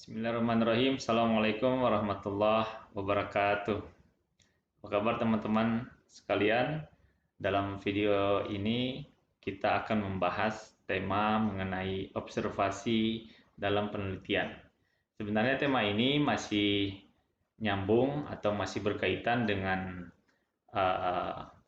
Bismillahirrahmanirrahim. Assalamualaikum warahmatullahi wabarakatuh. Apa kabar teman-teman sekalian? Dalam video ini kita akan membahas tema mengenai observasi dalam penelitian. Sebenarnya tema ini masih nyambung atau masih berkaitan dengan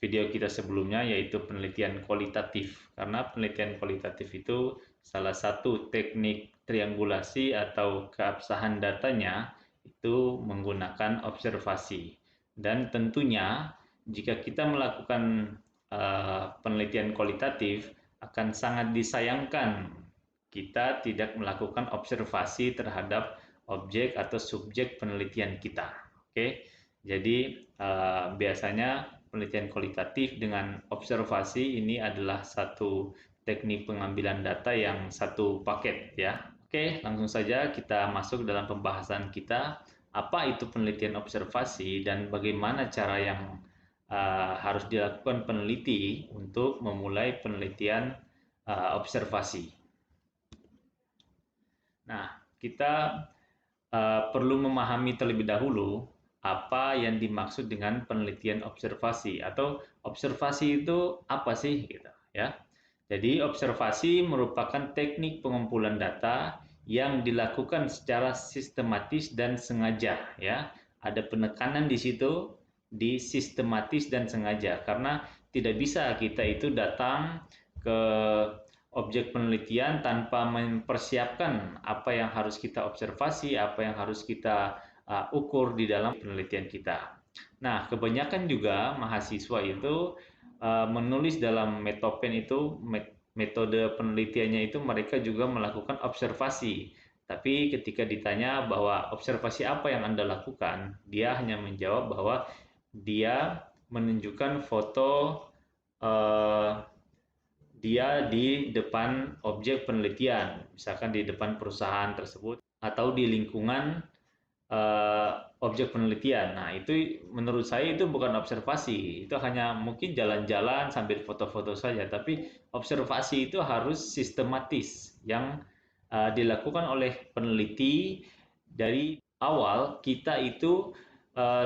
video kita sebelumnya, yaitu penelitian kualitatif. Karena penelitian kualitatif itu salah satu teknik triangulasi atau keabsahan datanya itu menggunakan observasi. Dan tentunya jika kita melakukan penelitian kualitatif, akan sangat disayangkan kita tidak melakukan observasi terhadap objek atau subjek penelitian kita. Oke, jadi biasanya penelitian kualitatif dengan observasi ini adalah satu teknik pengambilan data yang satu paket ya. Oke, langsung saja kita masuk dalam pembahasan kita. Apa itu penelitian observasi dan bagaimana cara yang harus dilakukan peneliti untuk memulai penelitian observasi. Nah, kita perlu memahami terlebih dahulu apa yang dimaksud dengan penelitian observasi atau observasi itu apa sih gitu ya. Jadi observasi merupakan teknik pengumpulan data yang dilakukan secara sistematis dan sengaja ya. Ada penekanan di situ di sistematis dan sengaja karena tidak bisa kita itu datang ke objek penelitian tanpa mempersiapkan apa yang harus kita observasi, apa yang harus kita ukur di dalam penelitian kita. Nah, kebanyakan juga mahasiswa itu menulis dalam Metopen itu metode penelitiannya itu mereka juga melakukan observasi. Tapi ketika ditanya bahwa observasi apa yang Anda lakukan, dia hanya menjawab bahwa dia menunjukkan foto eh, dia di depan objek penelitian, misalkan di depan perusahaan tersebut atau di lingkungan objek penelitian. Nah, itu menurut saya itu bukan observasi, itu hanya mungkin jalan-jalan sambil foto-foto saja, tapi observasi itu harus sistematis yang dilakukan oleh peneliti dari awal kita itu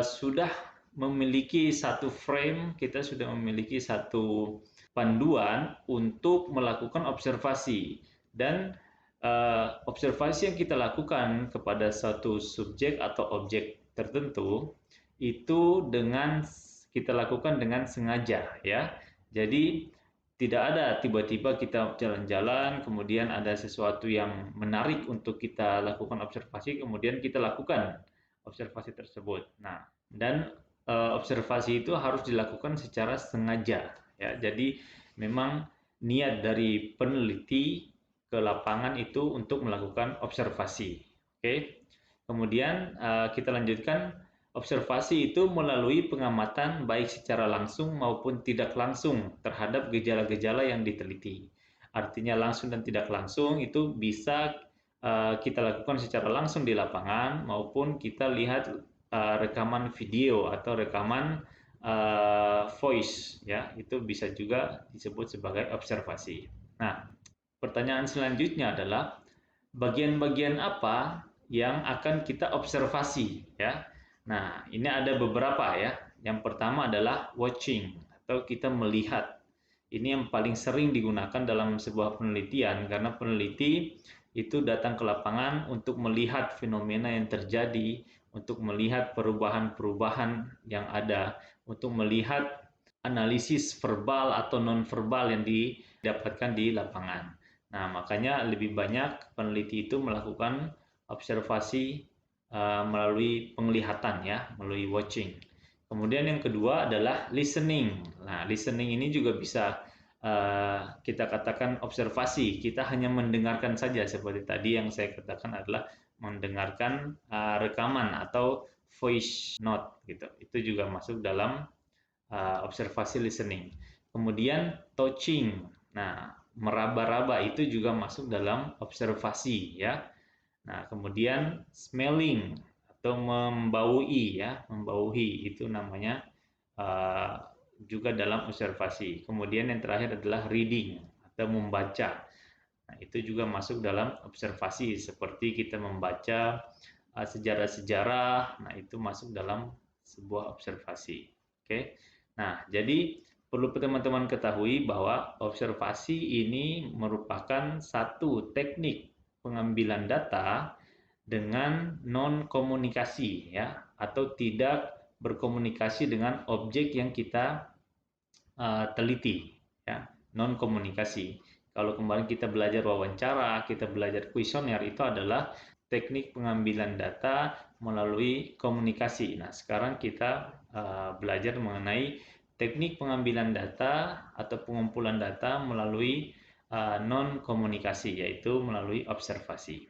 sudah memiliki satu frame, kita sudah memiliki satu panduan untuk melakukan observasi dan observasi yang kita lakukan kepada satu subjek atau objek tertentu itu dengan kita lakukan dengan sengaja ya. Jadi tidak ada tiba-tiba kita jalan-jalan kemudian ada sesuatu yang menarik untuk kita lakukan observasi kemudian kita lakukan observasi tersebut. Nah, dan observasi itu harus dilakukan secara sengaja ya. Jadi memang niat dari peneliti ke lapangan itu untuk melakukan observasi. Oke. Kemudian kita lanjutkan, observasi itu melalui pengamatan baik secara langsung maupun tidak langsung terhadap gejala-gejala yang diteliti. Artinya langsung dan tidak langsung itu bisa kita lakukan secara langsung di lapangan maupun kita lihat rekaman video atau rekaman voice ya, itu bisa juga disebut sebagai observasi. Nah, pertanyaan selanjutnya adalah bagian-bagian apa yang akan kita observasi ya. Nah, ini ada beberapa ya. Yang pertama adalah watching atau kita melihat. Ini yang paling sering digunakan dalam sebuah penelitian karena peneliti itu datang ke lapangan untuk melihat fenomena yang terjadi, untuk melihat perubahan-perubahan yang ada, untuk melihat analisis verbal atau non-verbal yang didapatkan di lapangan. Nah, makanya lebih banyak peneliti itu melakukan observasi melalui penglihatan ya, melalui watching. Kemudian yang kedua adalah listening. Nah, listening ini juga bisa kita katakan observasi. Kita hanya mendengarkan saja seperti tadi yang saya katakan adalah mendengarkan rekaman atau voice note gitu. Itu juga masuk dalam observasi listening. Kemudian touching. Nah, meraba-raba itu juga masuk dalam observasi ya. Nah, kemudian smelling atau membaui ya, membaui itu namanya juga dalam observasi. Kemudian yang terakhir adalah reading atau membaca. Nah, itu juga masuk dalam observasi, seperti kita membaca sejarah-sejarah. Nah, itu masuk dalam sebuah observasi. Oke. Nah, jadi perlu teman-teman ketahui bahwa observasi ini merupakan satu teknik pengambilan data dengan non komunikasi, ya, atau tidak berkomunikasi dengan objek yang kita teliti, ya, non komunikasi. Kalau kemarin kita belajar wawancara, kita belajar kuesioner, itu adalah teknik pengambilan data melalui komunikasi. Nah, sekarang kita belajar mengenai teknik pengambilan data atau pengumpulan data melalui non komunikasi, yaitu melalui observasi.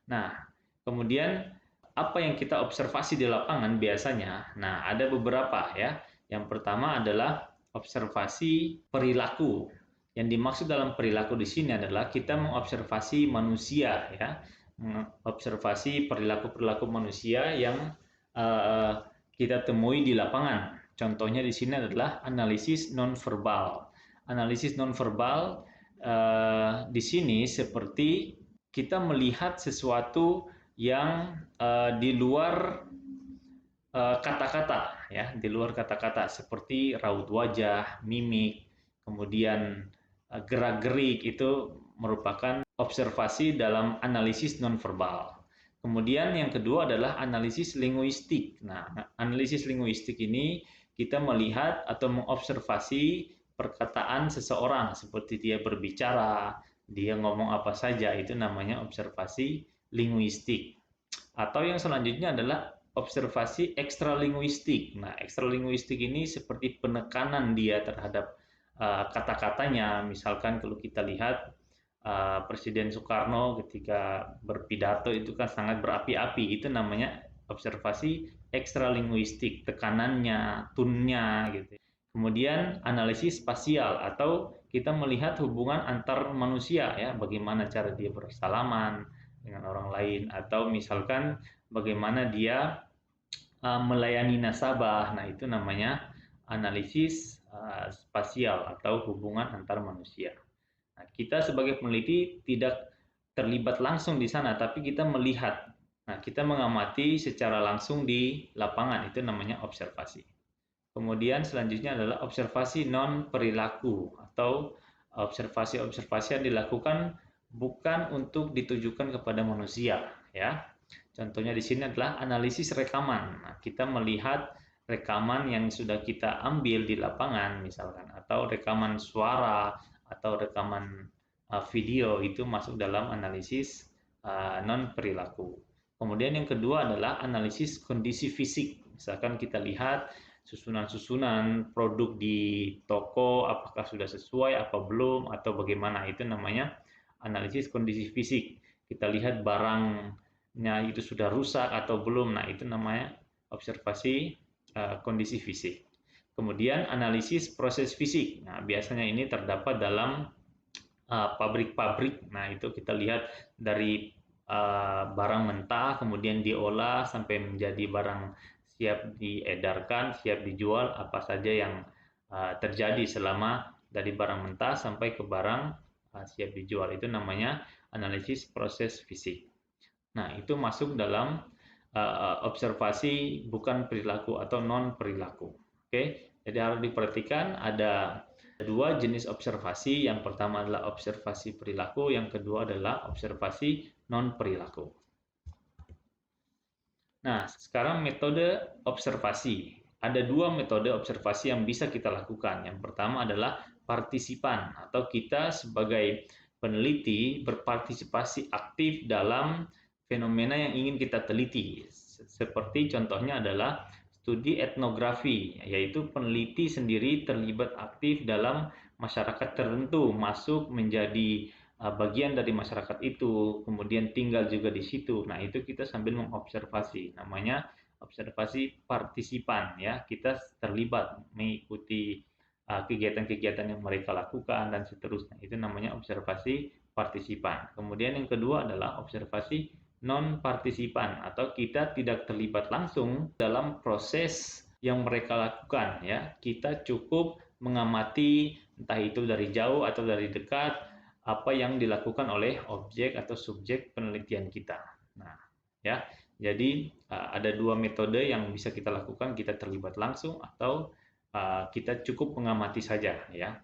Nah, kemudian apa yang kita observasi di lapangan biasanya? Nah, ada beberapa, ya. Yang pertama adalah observasi perilaku. Yang dimaksud dalam perilaku di sini adalah kita mengobservasi manusia, ya. Mengobservasi perilaku-perilaku manusia yang kita temui di lapangan. Contohnya di sini adalah analisis nonverbal. Analisis nonverbal di sini seperti kita melihat sesuatu yang di luar kata-kata, ya, di luar kata-kata, seperti raut wajah, mimik, kemudian gerak-gerik, itu merupakan observasi dalam analisis nonverbal. Kemudian yang kedua adalah analisis linguistik. Nah, analisis linguistik ini kita melihat atau mengobservasi perkataan seseorang, seperti dia berbicara, dia ngomong apa saja, itu namanya observasi linguistik. Atau yang selanjutnya adalah observasi ekstralinguistik. Nah, ekstralinguistik ini seperti penekanan dia terhadap kata-katanya. Misalkan kalau kita lihat Presiden Soekarno ketika berpidato itu kan sangat berapi-api. Itu namanya observasi ekstralinguistik, tekanannya, tone-nya gitu. Kemudian analisis spasial, atau kita melihat hubungan antar manusia, ya, bagaimana cara dia bersalaman dengan orang lain, atau misalkan bagaimana dia melayani nasabah. Nah, itu namanya analisis spasial atau hubungan antar manusia. Nah, kita sebagai peneliti tidak terlibat langsung di sana, tapi kita melihat. Nah, kita mengamati secara langsung di lapangan, itu namanya observasi. Kemudian selanjutnya adalah observasi non perilaku, atau observasi-observasi yang dilakukan bukan untuk ditujukan kepada manusia, ya. Contohnya di sini adalah analisis rekaman. Nah, kita melihat rekaman yang sudah kita ambil di lapangan misalkan, atau rekaman suara, atau rekaman video, itu masuk dalam analisis non perilaku. Kemudian yang kedua adalah analisis kondisi fisik. Misalkan kita lihat susunan-susunan produk di toko, apakah sudah sesuai apa belum, atau bagaimana, itu namanya analisis kondisi fisik. Kita lihat barangnya itu sudah rusak atau belum, nah itu namanya observasi kondisi fisik. Kemudian analisis proses fisik. Nah, biasanya ini terdapat dalam pabrik-pabrik. Nah, itu kita lihat dari barang mentah kemudian diolah sampai menjadi barang siap diedarkan, siap dijual, apa saja yang terjadi selama dari barang mentah sampai ke barang siap dijual, itu namanya analisis proses fisik. Nah, itu masuk dalam observasi bukan perilaku atau non perilaku. Oke, jadi harus diperhatikan ada dua jenis observasi. Yang pertama adalah observasi perilaku, yang kedua adalah observasi non perilaku. Nah, sekarang metode observasi. Ada dua metode observasi yang bisa kita lakukan. Yang pertama adalah partisipan, atau kita sebagai peneliti berpartisipasi aktif dalam fenomena yang ingin kita teliti. Seperti contohnya adalah studi etnografi, yaitu peneliti sendiri terlibat aktif dalam masyarakat tertentu, masuk menjadi bagian dari masyarakat itu, kemudian tinggal juga di situ. Nah, itu kita sambil mengobservasi, namanya observasi partisipan, ya. Kita terlibat mengikuti kegiatan-kegiatan yang mereka lakukan dan seterusnya. Itu namanya observasi partisipan. Kemudian yang kedua adalah observasi non partisipan, atau kita tidak terlibat langsung dalam proses yang mereka lakukan, ya. Kita cukup mengamati, entah itu dari jauh atau dari dekat, apa yang dilakukan oleh objek atau subjek penelitian kita. Nah, ya. Jadi ada dua metode yang bisa kita lakukan, kita terlibat langsung atau kita cukup mengamati saja, ya.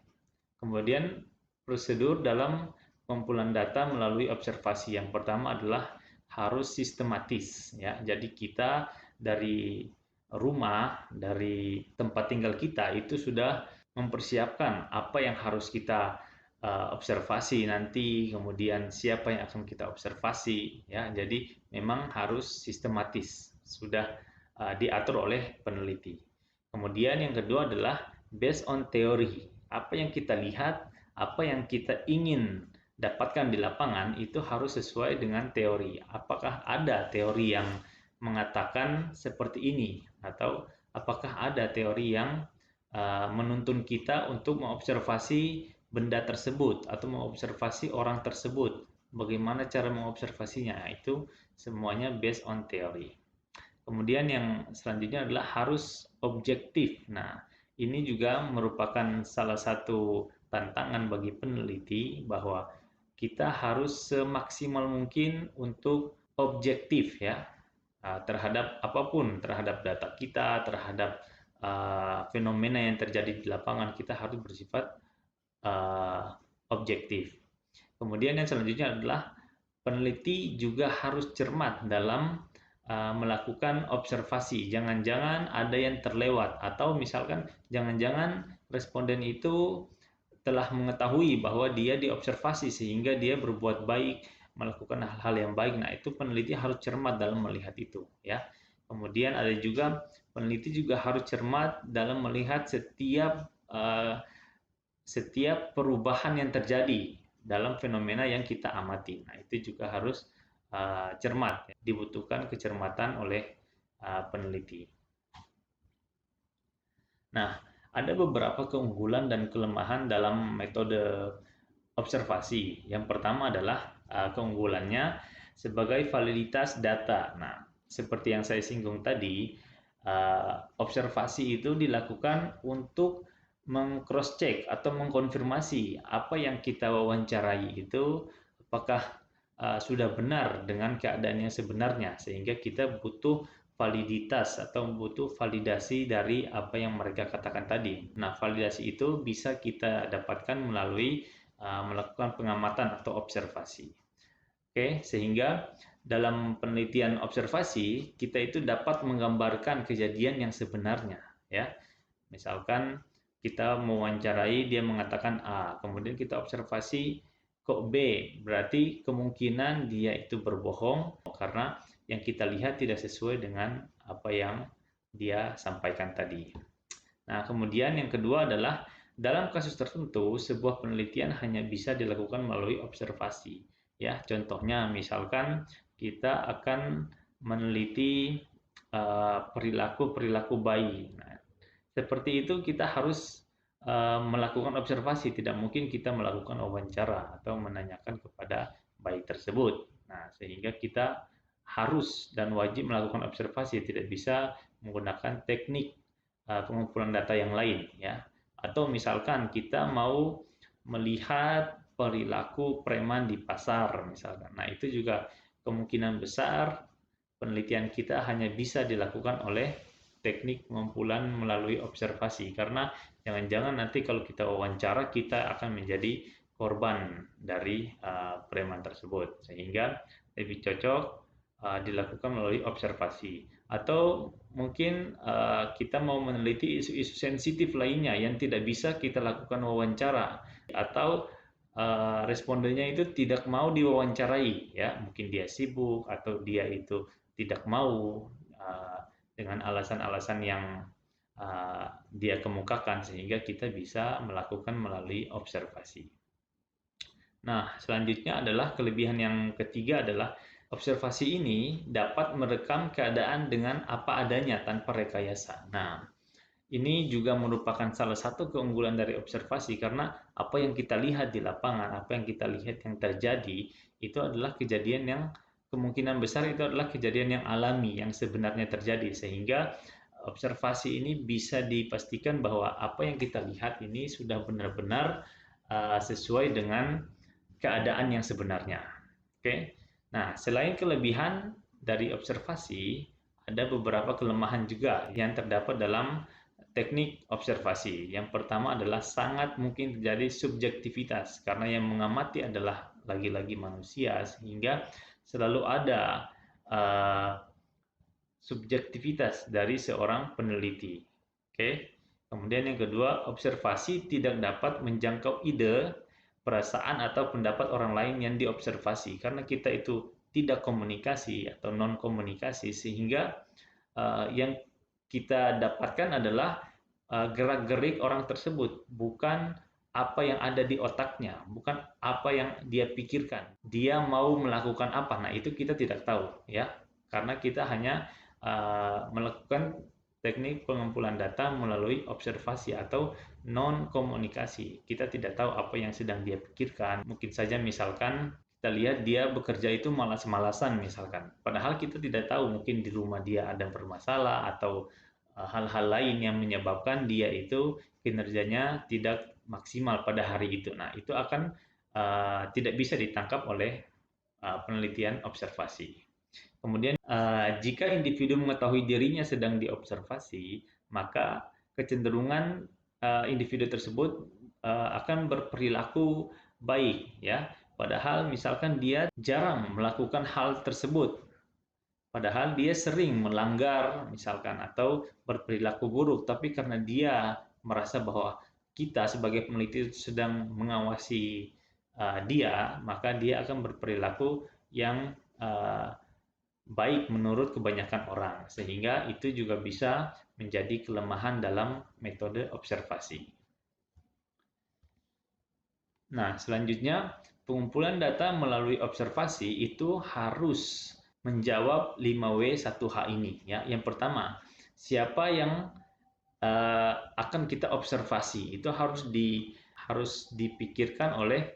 Kemudian prosedur dalam pengumpulan data melalui observasi yang pertama adalah harus sistematis, ya. Jadi kita dari rumah, dari tempat tinggal kita itu sudah mempersiapkan apa yang harus kita observasi nanti, kemudian siapa yang akan kita observasi, ya. Jadi memang harus sistematis, sudah diatur oleh peneliti. Kemudian yang kedua adalah based on teori. Apa yang kita lihat, apa yang kita ingin dapatkan di lapangan itu harus sesuai dengan teori. Apakah ada teori yang mengatakan seperti ini, atau apakah ada teori yang menuntun kita untuk mengobservasi benda tersebut atau mengobservasi orang tersebut. Bagaimana cara mengobservasinya? Itu semuanya based on teori. Kemudian yang selanjutnya adalah harus objektif. Nah, ini juga merupakan salah satu tantangan bagi peneliti bahwa kita harus semaksimal mungkin untuk objektif, ya, terhadap apapun, terhadap data kita, terhadap fenomena yang terjadi di lapangan, kita harus bersifat objektif. Kemudian yang selanjutnya adalah peneliti juga harus cermat dalam melakukan observasi. Jangan-jangan ada yang terlewat, atau misalkan jangan-jangan responden itu telah mengetahui bahwa dia diobservasi sehingga dia berbuat baik, melakukan hal-hal yang baik. Nah, itu peneliti harus cermat dalam melihat itu, ya. Kemudian ada juga peneliti juga harus cermat dalam melihat setiap perubahan yang terjadi dalam fenomena yang kita amati. Nah, itu juga harus cermat, dibutuhkan kecermatan oleh peneliti. Nah, ada beberapa keunggulan dan kelemahan dalam metode observasi. Yang pertama adalah keunggulannya sebagai validitas data. Nah, seperti yang saya singgung tadi, observasi itu dilakukan untuk meng-cross check atau mengkonfirmasi apa yang kita wawancarai itu apakah sudah benar dengan keadaan yang sebenarnya, sehingga kita butuh validitas atau butuh validasi dari apa yang mereka katakan tadi. Nah, validasi itu bisa kita dapatkan melalui melakukan pengamatan atau observasi. Oke, sehingga dalam penelitian observasi kita itu dapat menggambarkan kejadian yang sebenarnya, ya. Misalkan kita mewawancarai, dia mengatakan A, kemudian kita observasi kok B, berarti kemungkinan dia itu berbohong karena yang kita lihat tidak sesuai dengan apa yang dia sampaikan tadi. Nah, kemudian yang kedua adalah dalam kasus tertentu sebuah penelitian hanya bisa dilakukan melalui observasi. Ya, contohnya misalkan kita akan meneliti perilaku bayi. Nah, seperti itu kita harus melakukan observasi, tidak mungkin kita melakukan wawancara atau menanyakan kepada bayi tersebut. Nah, sehingga kita harus dan wajib melakukan observasi, tidak bisa menggunakan teknik pengumpulan data yang lain, ya. Atau misalkan kita mau melihat perilaku preman di pasar misalkan. Nah, itu juga kemungkinan besar penelitian kita hanya bisa dilakukan oleh teknik pengumpulan melalui observasi, karena jangan-jangan nanti kalau kita wawancara kita akan menjadi korban dari preman tersebut, sehingga lebih cocok dilakukan melalui observasi. Atau mungkin kita mau meneliti isu-isu sensitif lainnya yang tidak bisa kita lakukan wawancara, atau respondennya itu tidak mau diwawancarai, ya, mungkin dia sibuk atau dia itu tidak mau dengan alasan-alasan yang dia kemukakan, sehingga kita bisa melakukan melalui observasi. Nah, selanjutnya adalah kelebihan yang ketiga adalah observasi ini dapat merekam keadaan dengan apa adanya tanpa rekayasa. Nah, ini juga merupakan salah satu keunggulan dari observasi, karena apa yang kita lihat di lapangan, apa yang kita lihat yang terjadi, itu adalah kejadian yang kemungkinan besar itu adalah kejadian yang alami, yang sebenarnya terjadi, sehingga observasi ini bisa dipastikan bahwa apa yang kita lihat ini sudah benar-benar sesuai dengan keadaan yang sebenarnya. Oke. Nah, selain kelebihan dari observasi, ada beberapa kelemahan juga yang terdapat dalam teknik observasi. Yang pertama adalah sangat mungkin terjadi subjektivitas karena yang mengamati adalah lagi-lagi manusia sehingga selalu ada uh, subjektivitas dari seorang peneliti. Oke. Kemudian yang kedua, observasi tidak dapat menjangkau ide, perasaan atau pendapat orang lain yang diobservasi karena kita itu tidak komunikasi atau non komunikasi sehingga yang kita dapatkan adalah gerak-gerik orang tersebut, bukan apa yang ada di otaknya, bukan apa yang dia pikirkan. Dia mau melakukan apa? Nah, itu kita tidak tahu ya. Karena kita hanya melakukan teknik pengumpulan data melalui observasi atau non komunikasi. Kita tidak tahu apa yang sedang dia pikirkan. Mungkin saja misalkan kita lihat dia bekerja itu malas-malasan misalkan. Padahal kita tidak tahu mungkin di rumah dia ada bermasalah atau hal-hal lain yang menyebabkan dia itu kinerjanya tidak maksimal pada hari itu. Nah, itu akan tidak bisa ditangkap oleh penelitian observasi. Kemudian, jika individu mengetahui dirinya sedang diobservasi, maka kecenderungan individu tersebut akan berperilaku baik, ya. Padahal misalkan dia jarang melakukan hal tersebut, padahal dia sering melanggar misalkan atau berperilaku buruk, tapi karena dia merasa bahwa kita sebagai peneliti sedang mengawasi dia, maka dia akan berperilaku yang baik menurut kebanyakan orang, sehingga itu juga bisa menjadi kelemahan dalam metode observasi. Nah, selanjutnya pengumpulan data melalui observasi itu harus menjawab 5W1H ini ya. Yang pertama, siapa yang akan kita observasi itu harus dipikirkan oleh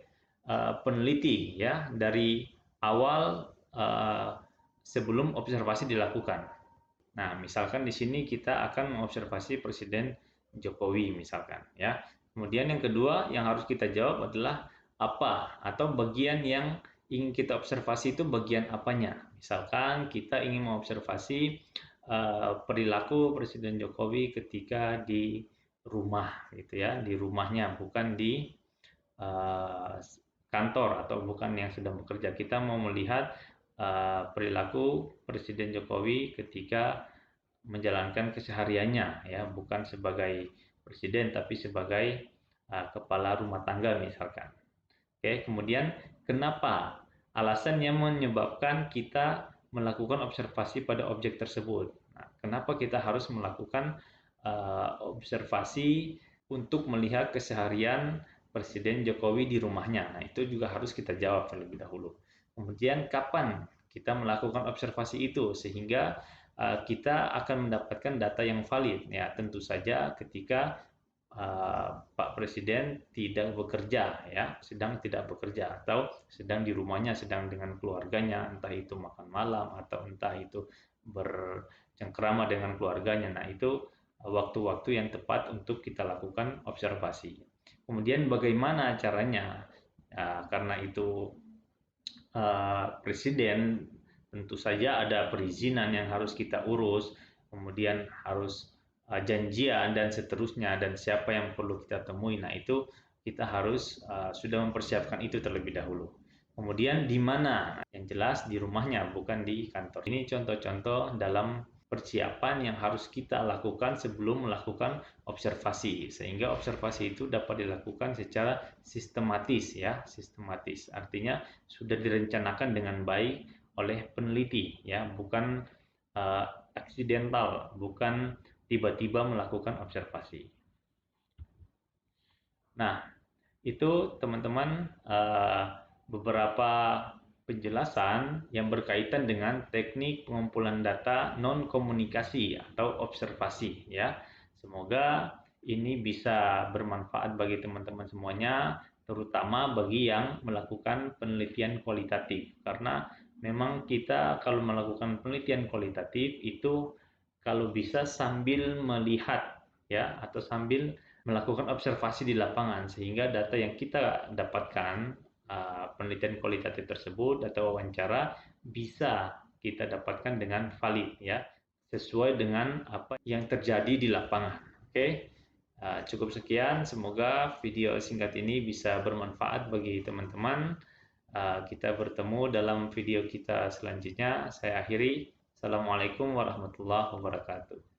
peneliti ya dari awal sebelum observasi dilakukan. Nah, misalkan di sini kita akan mengobservasi Presiden Jokowi misalkan ya. Kemudian yang kedua yang harus kita jawab adalah apa atau bagian yang ingin kita observasi itu bagian apanya. Misalkan kita ingin mengobservasi perilaku Presiden Jokowi ketika di rumah gitu ya, di rumahnya bukan di kantor atau bukan yang sedang bekerja. Kita mau melihat perilaku Presiden Jokowi ketika menjalankan kesehariannya ya, bukan sebagai presiden tapi sebagai kepala rumah tangga misalkan. Oke, kemudian kenapa? Alasan yang menyebabkan kita melakukan observasi pada objek tersebut. Nah, kenapa kita harus melakukan observasi untuk melihat keseharian Presiden Jokowi di rumahnya? Nah, itu juga harus kita jawab terlebih dahulu. Kemudian kapan kita melakukan observasi itu sehingga kita akan mendapatkan data yang valid ya, tentu saja ketika Pak Presiden tidak bekerja ya, sedang tidak bekerja atau sedang di rumahnya sedang dengan keluarganya, entah itu makan malam atau entah itu bercengkrama dengan keluarganya. Nah, itu waktu-waktu yang tepat untuk kita lakukan observasi. Kemudian bagaimana caranya? Karena itu presiden tentu saja ada perizinan yang harus kita urus, kemudian harus janjian dan seterusnya dan siapa yang perlu kita temui. Nah, itu kita harus sudah mempersiapkan itu terlebih dahulu. Kemudian di mana? Yang jelas di rumahnya, bukan di kantor. Ini contoh-contoh dalam persiapan yang harus kita lakukan sebelum melakukan observasi, sehingga observasi itu dapat dilakukan secara sistematis ya, sistematis. Artinya sudah direncanakan dengan baik oleh peneliti ya, bukan aksidental, bukan tiba-tiba melakukan observasi. Nah, itu teman-teman beberapa penjelasan yang berkaitan dengan teknik pengumpulan data non komunikasi atau observasi ya. Semoga ini bisa bermanfaat bagi teman-teman semuanya, terutama bagi yang melakukan penelitian kualitatif. Karena memang kita kalau melakukan penelitian kualitatif itu kalau bisa sambil melihat ya atau sambil melakukan observasi di lapangan sehingga data yang kita dapatkan penelitian kualitatif tersebut atau wawancara bisa kita dapatkan dengan valid ya, sesuai dengan apa yang terjadi di lapangan. Oke, cukup sekian. Semoga video singkat ini bisa bermanfaat bagi teman-teman. Kita bertemu dalam video kita selanjutnya. Saya akhiri. Assalamualaikum warahmatullahi wabarakatuh.